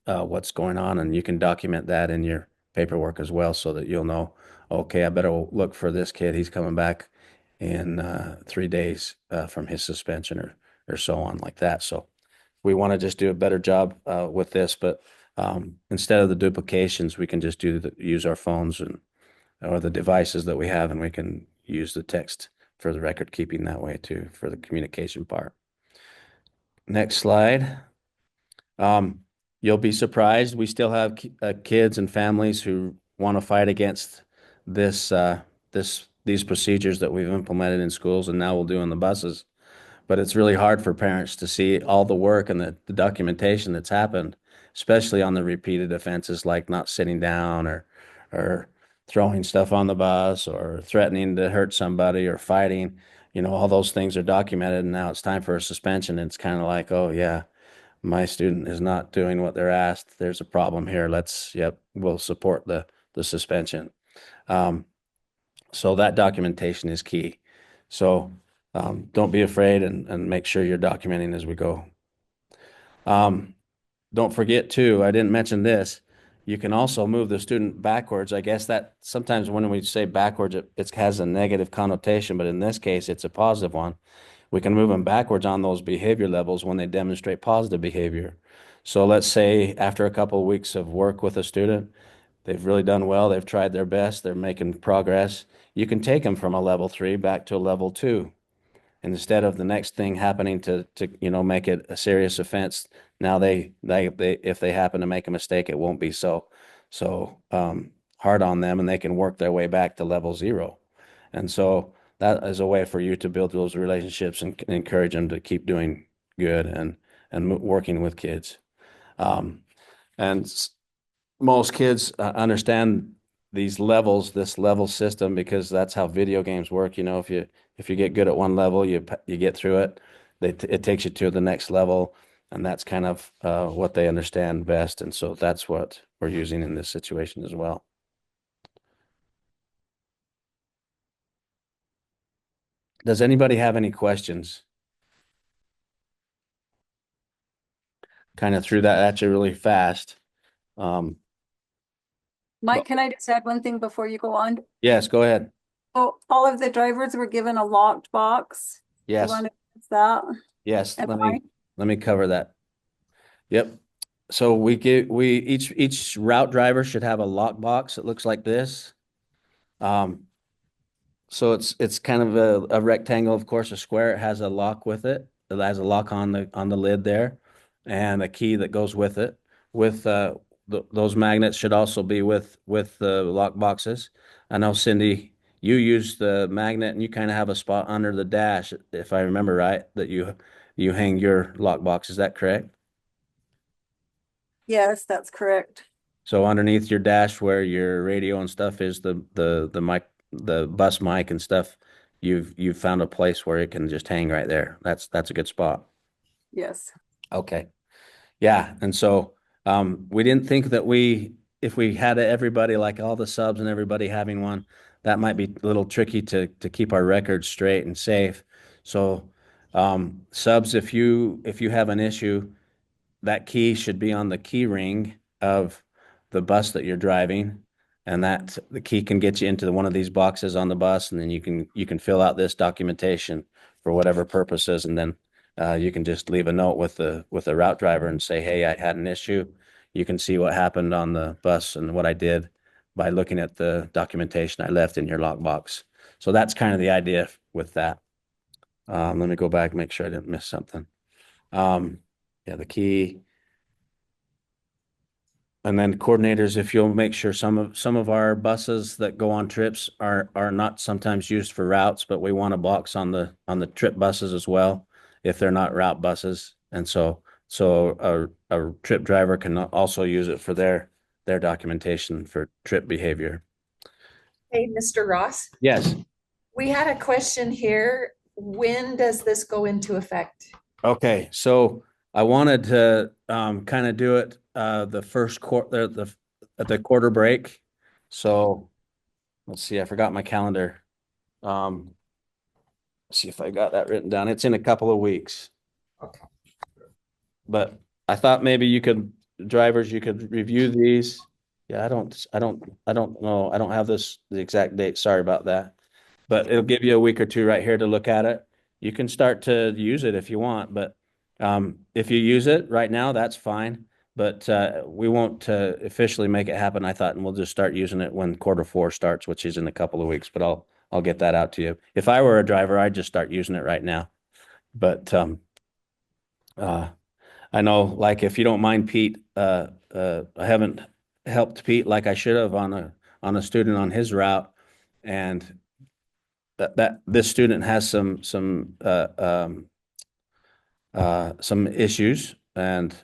A: what's going on, and you can document that in your paperwork as well, so that you'll know, okay, I better look for this kid. He's coming back in 3 days from his suspension, or so on like that. So we want to just do a better job with this, but instead of the duplications, we can just use our phones or the devices that we have, and we can use the text for the record keeping that way too, for the communication part. Next slide. You'll be surprised. We still have kids and families who want to fight against these procedures that we've implemented in schools and now we'll do on the buses. But it's really hard for parents to see all the work and the documentation that's happened, especially on the repeated offenses like not sitting down or throwing stuff on the bus or threatening to hurt somebody or fighting. All those things are documented, and now it's time for a suspension. And it's kind of like, oh yeah, my student is not doing what they're asked. There's a problem here. We'll support the suspension. So that documentation is key. So don't be afraid, and make sure you're documenting as we go. Don't forget too, I didn't mention this. You can also move the student backwards. I guess that sometimes when we say backwards, it has a negative connotation, but in this case, it's a positive one. We can move them backwards on those behavior levels when they demonstrate positive behavior. So let's say after a couple of weeks of work with a student, they've really done well, they've tried their best, they're making progress. You can take them from a level 3 back to a level 2. And instead of the next thing happening to make it a serious offense, now they if they happen to make a mistake, it won't be so hard on them, and they can work their way back to level 0. And so that is a way for you to build those relationships and encourage them to keep doing good and working with kids. And most kids understand this level system, because that's how video games work. If you get good at one level, you get through it. It takes you to the next level, and that's kind of what they understand best. And so that's what we're using in this situation as well. Does anybody have any questions? Kind of threw that at you really fast.
B: Mike, can I just add one thing before you go on?
A: Yes, go ahead.
B: Oh, all of the drivers were given a locked box. Do you
A: Yes,
B: want to fix that?
A: yes.
B: And
A: Let me cover that. Yep. So each route driver should have a lock box. It looks like this. So it's kind of a rectangle, of course, a square. It has a lock with it. It has a lock on the lid there, and a key that goes with it. With those magnets should also be with the lock boxes. I know, Cindy, you use the magnet, and you kind of have a spot under the dash, if I remember right, that you hang your lock box. Is that correct?
B: yes, that's correct.
A: So underneath your dash, where your radio and stuff is, the mic, the bus mic and stuff, you've found a place where it can just hang right there. That's a good spot.
B: Yes.
A: Okay. Yeah. And so we didn't think that if we had everybody, like all the subs and everybody having one, that might be a little tricky to keep our records straight and safe. So subs, if you have an issue, that key should be on the key ring of the bus that you're driving, and that the key can get you into one of these boxes on the bus, and then you can fill out this documentation for whatever purposes, and then you can just leave a note with the route driver and say, hey, I had an issue. You can see what happened on the bus and what I did by looking at the documentation I left in your lockbox. So that's kind of the idea with that. Let me go back and make sure I didn't miss something. Yeah, the key. And then coordinators, if you'll make sure some of our buses that go on trips are not sometimes used for routes, but we want a box on the trip buses as well, if they're not route buses. And so a trip driver can also use it for their documentation for trip behavior.
C: Hey, Mr. Ross,
A: Yes.
C: we had a question here. When does this go into effect?
A: Okay. So I wanted to kind of do it the first quarter the at the quarter break. So let's see, I forgot my calendar. Um, see if I got that written down. It's in a couple of weeks.
E: Okay.
A: But I thought maybe you could drivers, you could review these. Yeah, I don't know. I don't have the exact date. Sorry about that. But it'll give you a week or two right here to look at it. You can start to use it if you want, but if you use it right now, that's fine. But we won't officially make it happen, I thought, and we'll just start using it when quarter 4 starts, which is in a couple of weeks. But I'll get that out to you. If I were a driver, I'd just start using it right now. But uh, I know, like, if you don't mind, Pete, I haven't helped Pete like I should have on a student on his route, and that this student has some issues and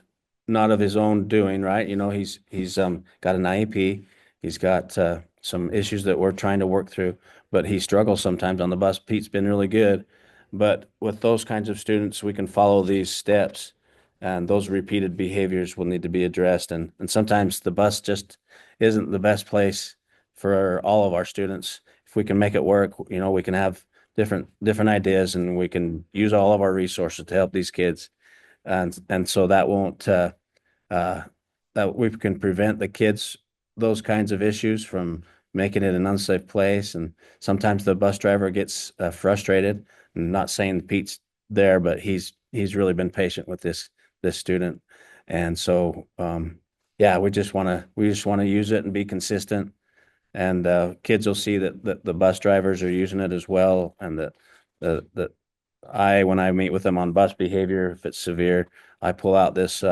A: not of his own doing, right? You know, he's got an IEP, he's got some issues that we're trying to work through, but he struggles sometimes on the bus. Pete's been really good, but with those kinds of students, we can follow these steps, and those repeated behaviors will need to be addressed. And sometimes the bus just isn't the best place for all of our students. If we can make it work, you know, we can have different ideas, and we can use all of our resources to help these kids, and so that won't uh that we can prevent the kids those kinds of issues from making it an unsafe place. And sometimes the bus driver gets frustrated. I'm not saying Pete's there, but he's really been patient with this student. And so yeah, we just want to use it and be consistent, and kids will see that the bus drivers are using it as well, and that when I meet with them on bus behavior, if it's severe, I pull out this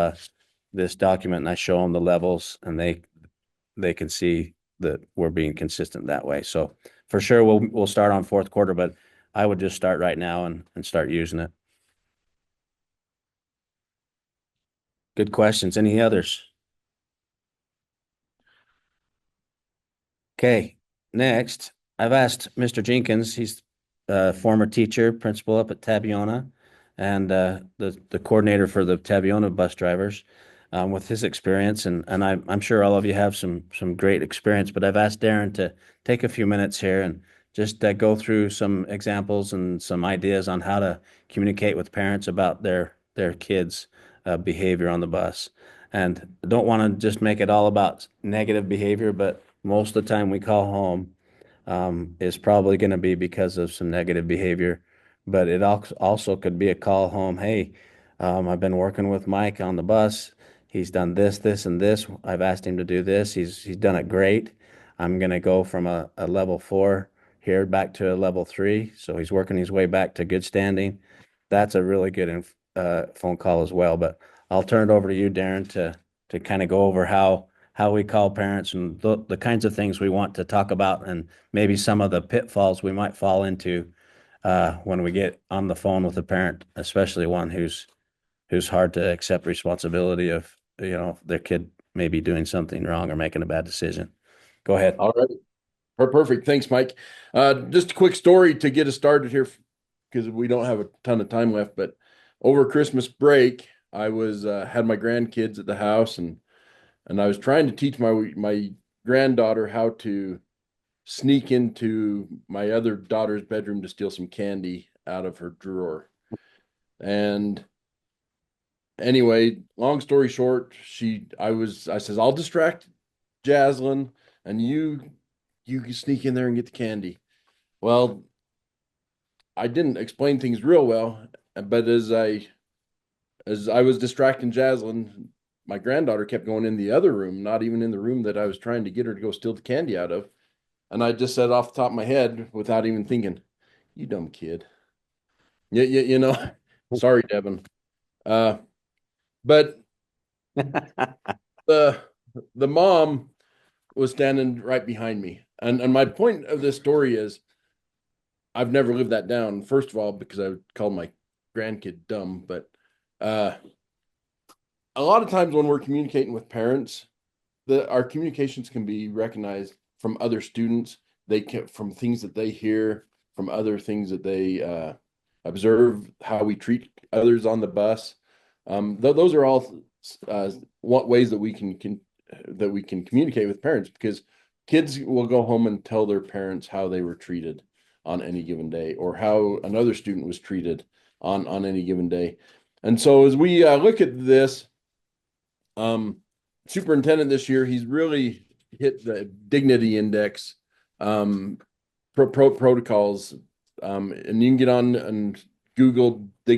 A: document and I show them the levels, and they can see that we're being consistent that way. So for sure, we'll start on fourth quarter, but I would just start right now and start using it. Good questions. Any others? Okay, next, I've asked Mr. Jenkins, he's a former teacher, principal up at Tabiona, and the coordinator for the Tabiona bus drivers, with his experience, and I'm sure all of you have some great experience, but I've asked Darren to take a few minutes here and just go through some examples and some ideas on how to communicate with parents about their kids' behavior on the bus. And I don't want to just make it all about negative behavior, but most of the time we call home is probably going to be because of some negative behavior. But it also could be a call home. Hey, I've been working with Mike on the bus. He's done this, this, and this. I've asked him to do this. He's done it great. I'm going to go from a level 4 here back to a level 3. So he's working his way back to good standing. That's a really good phone call as well. But I'll turn it over to you, Darren, to kind of go over how we call parents and the kinds of things we want to talk about, and maybe some of the pitfalls we might fall into when we get on the phone with a parent, especially one who's hard to accept responsibility of, you know, their kid maybe doing something wrong or making a bad decision. Go ahead.
D: All right. Perfect. Thanks, Mike. Just a quick story to get us started here because we don't have a ton of time left. But over Christmas break, I was had my grandkids at the house, and I was trying to teach my granddaughter how to sneak into my other daughter's bedroom to steal some candy out of her drawer. And anyway, long story short, I says, I'll distract Jaslyn, and you can sneak in there and get the candy. Well, I didn't explain things real well, but as I was distracting Jaslyn, my granddaughter kept going in the other room, not even in the room that I was trying to get her to go steal the candy out of. And I just said off the top of my head without even thinking, "You dumb kid." Yeah, you know. Sorry, Devin. Uh, but the the mom was standing right behind me. And my point of this story is I've never lived that down. First of all, because I would call my grandkid dumb, but uh, a lot of times when we're communicating with parents, our communications can be recognized from other students. They can from things that they hear, from other things that they observe, how we treat others on the bus. Those are all what ways that we can communicate with parents, because kids will go home and tell their parents how they were treated on any given day, or how another student was treated on any given day. And so as we look at this, superintendent this year, he's really hit the dignity index protocols, and you can get on and Google the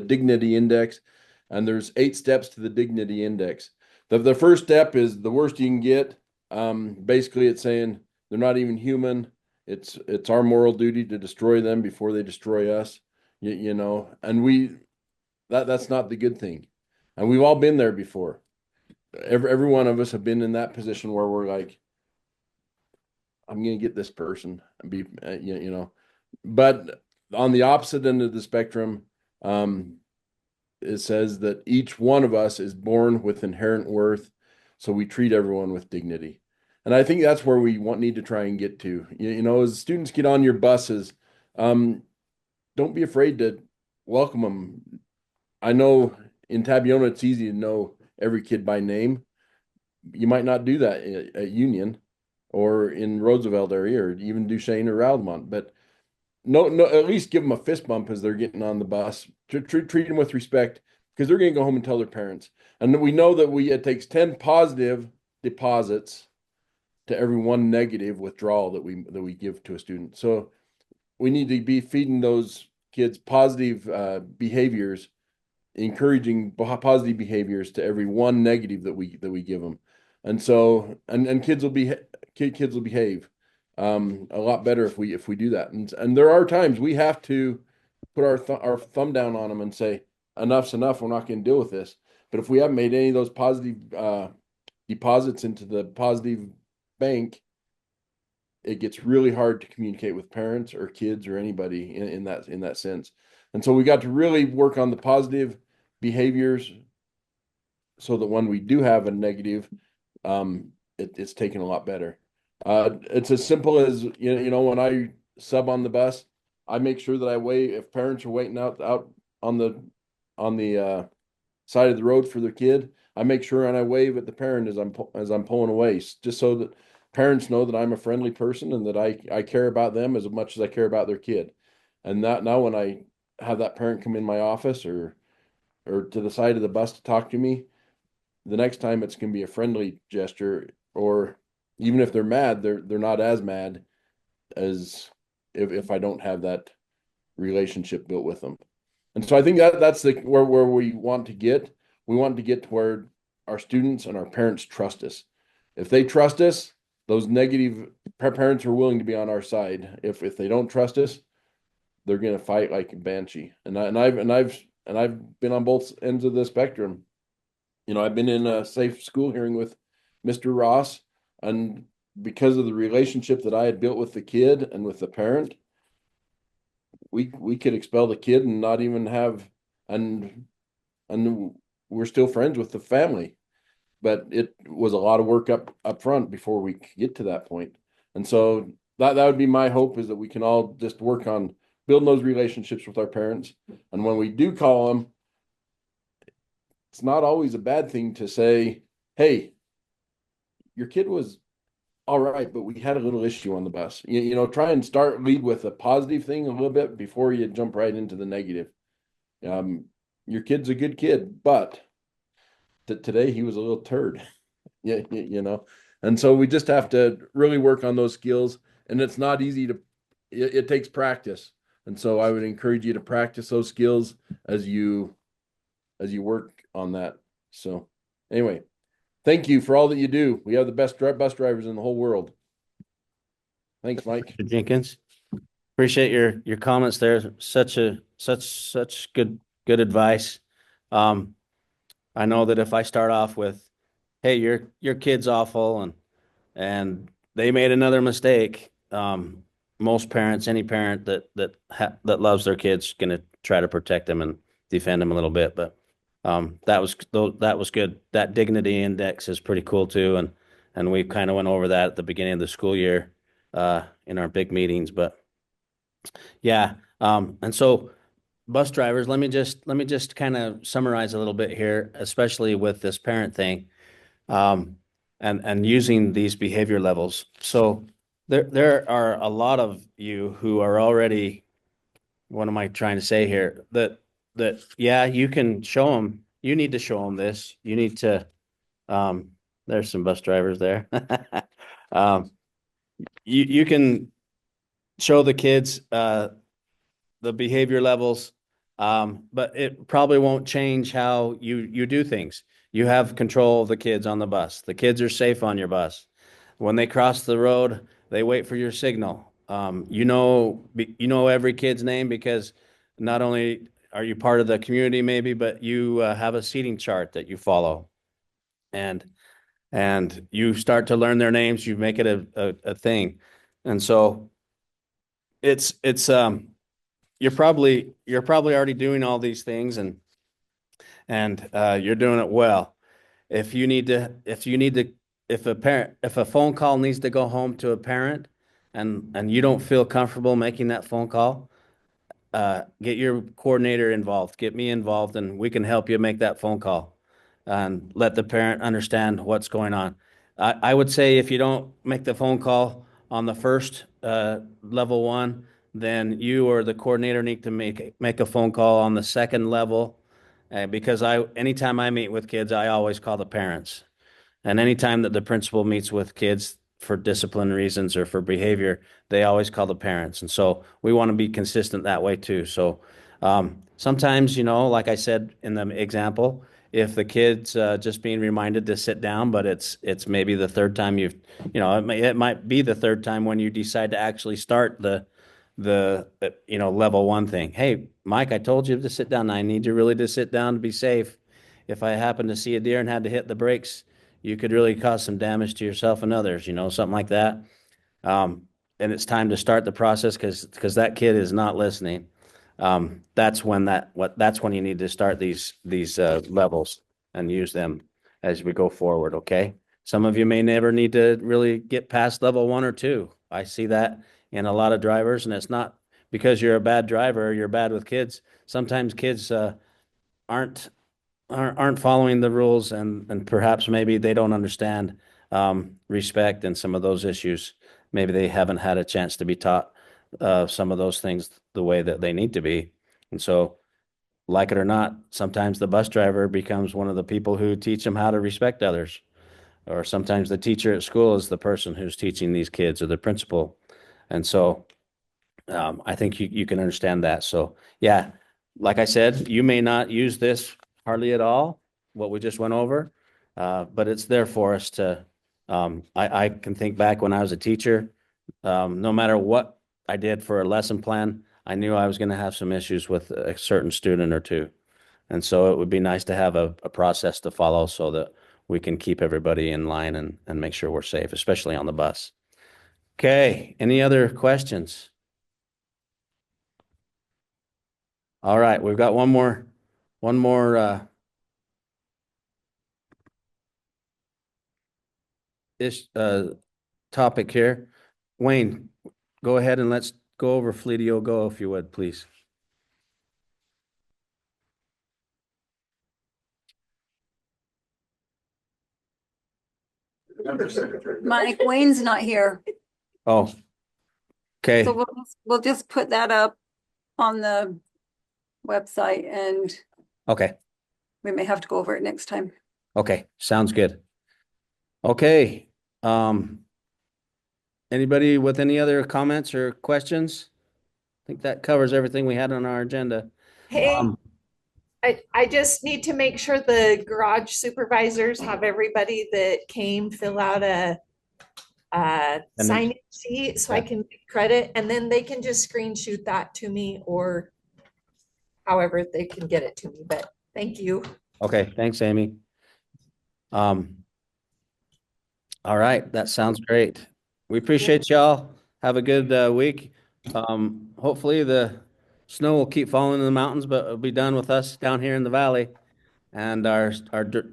D: dignity index, and there's 8 steps to the dignity index. The first step is the worst you can get. Basically, it's saying they're not even human. It's our moral duty to destroy them before they destroy us. And that's not the good thing. And we've all been there before. Every one of us have been in that position where we're like, I'm going to get this person and be, but on the opposite end of the spectrum, it says that each one of us is born with inherent worth. So we treat everyone with dignity. And I think that's where we need to try and get to, as students get on your buses, don't be afraid to welcome them. I know in Tabiona, it's easy to know every kid by name. You might not do that at Union or in Roosevelt area, or even Duchesne or Roudmont, but no, at least give them a fist bump as they're getting on the bus. Treat them with respect, because they're going to go home and tell their parents. And we know that it takes 10 positive deposits to every 1 negative withdrawal that we give to a student. So we need to be feeding those kids positive behaviors, encouraging positive behaviors to every 1 negative that we give them. And so kids will behave a lot better if we do that. And there are times we have to put our thumb down on them and say, enough's enough. We're not going to deal with this. But if we haven't made any of those positive deposits into the positive bank, it gets really hard to communicate with parents or kids or anybody in that sense. And so we got to really work on the positive behaviors, so that when we do have a negative, it's taken a lot better. It's as simple as, when I sub on the bus, I make sure that I wave if parents are waiting out on the side of the road for their kid. I make sure and I wave at the parent as I'm pulling away, just so that parents know that I'm a friendly person and that I care about them as much as I care about their kid. And that now when I have that parent come in my office or to the side of the bus to talk to me, the next time it's going to be a friendly gesture, or even if they're mad, they're not as mad as if I don't have that relationship built with them. And so I think that's where we want to get. We want to get to where our students and our parents trust us. If they trust us, those negative parents are willing to be on our side. If they don't trust us, they're going to fight like a banshee. And I've been on both ends of the spectrum. I've been in a safe school hearing with Mr. Ross, and because of the relationship that I had built with the kid and with the parent, we could expel the kid and not even have, and we're still friends with the family. But it was a lot of work up front before we get to that point. And so that would be my hope, is that we can all just work on building those relationships with our parents. And when we do call them, it's not always a bad thing to say, hey, your kid was all right, but we had a little issue on the bus. Try and lead with a positive thing a little bit before you jump right into the negative. Your kid's a good kid, but today he was a little turd. Yeah, and so we just have to really work on those skills, and it's not easy it takes practice. And so I would encourage you to practice those skills as you work on that. So anyway, thank you for all that you do. We have the best bus drivers in the whole world. Thanks, Mike.
A: Mr. Jenkins, appreciate your comments there. Such good advice. I know that if I start off with, hey, your kid's awful and they made another mistake, most parents, any parent that loves their kids, gonna try to protect them and defend them a little bit. But that was good. That dignity index is pretty cool too, and we kind of went over that at the beginning of the school year in our big meetings. But yeah, and so bus drivers, let me just kind of summarize a little bit here, especially with this parent thing, um, and using these behavior levels. So there are a lot of you who are already, what am I trying to say here? That yeah, you can show them. You need to show them this. You need to. Um, there's some bus drivers there. um, you can show the kids the behavior levels, but it probably won't change how you do things. You have control of the kids on the bus. The kids are safe on your bus. When they cross the road, they wait for your signal. You know every kid's name because not only are you part of the community, maybe, but you have a seating chart that you follow, and you start to learn their names. You make it a thing, and so it's you're probably already doing all these things, and you're doing it well. If a phone call needs to go home to a parent, and you don't feel comfortable making that phone call, get your coordinator involved, get me involved, and we can help you make that phone call and let the parent understand what's going on. I would say if you don't make the phone call on the first level one, then you or the coordinator need to make a phone call on the second level. Because anytime I meet with kids, I always call the parents. And anytime that the principal meets with kids for discipline reasons or for behavior, they always call the parents. And so we want to be consistent that way too. So sometimes, like I said in the example, if the kid's just being reminded to sit down, but it's maybe the third time it might be the third time when you decide to actually start the level one thing. Hey, Mike, I told you to sit down. I need you really to sit down to be safe. If I happen to see a deer and had to hit the brakes, you could really cause some damage to yourself and others, something like that. Um, and it's time to start the process because that kid is not listening. That's when you need to start these levels and use them as we go forward. Okay. Some of you may never need to really get past level one or two. I see that in a lot of drivers, and it's not because you're a bad driver or you're bad with kids. Sometimes kids aren't aren't following the rules, and perhaps maybe they don't understand respect and some of those issues. Maybe they haven't had a chance to be taught some of those things the way that they need to be. And so, like it or not, sometimes the bus driver becomes one of the people who teach them how to respect others. Or sometimes the teacher at school is the person who's teaching these kids or the principal. And so I think you can understand that. So yeah, like I said, you may not use this hardly at all, what we just went over, but it's there for us to. I can think back when I was a teacher, no matter what I did for a lesson plan, I knew I was going to have some issues with a certain student or two, and so it would be nice to have a process to follow so that we can keep everybody in line and make sure we're safe, especially on the bus. Okay, any other questions? All right, we've got one more ish topic here. Wayne, go ahead and let's go over Fleetio Go if you would, please.
B: Mike, Wayne's not here,
A: Oh, okay,
B: so we'll just put that up on the website, and
A: okay,
B: we may have to go over it next time.
A: okay, sounds good. Okay, anybody with any other comments or questions? I think that covers everything we had on our agenda.
C: Hey,
A: Um,
C: I just need to make sure the garage supervisors have everybody that came fill out a sign-in sheet so I
A: Yeah.
C: can get credit, and then they can just screenshot that to me or however they can get it to me, but thank you.
A: Okay, thanks, Amy. All right, that sounds great. We appreciate y'all. Have a good week. Hopefully the snow will keep falling in the mountains, but it'll be done with us down here in the valley. And our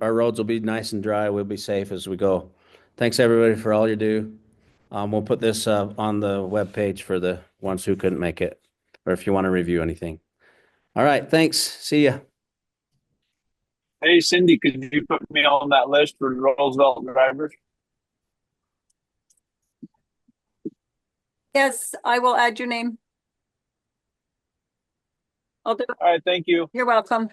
A: roads will be nice and dry. We'll be safe as we go. Thanks everybody for all you do. We'll put this on the web page for the ones who couldn't make it, or if you want to review anything. All right, thanks. See ya.
F: Hey Cindy, could you put me on that list for Roosevelt drivers?
B: Yes, I will add your name. I'll do it.
F: All right, thank you.
B: You're welcome.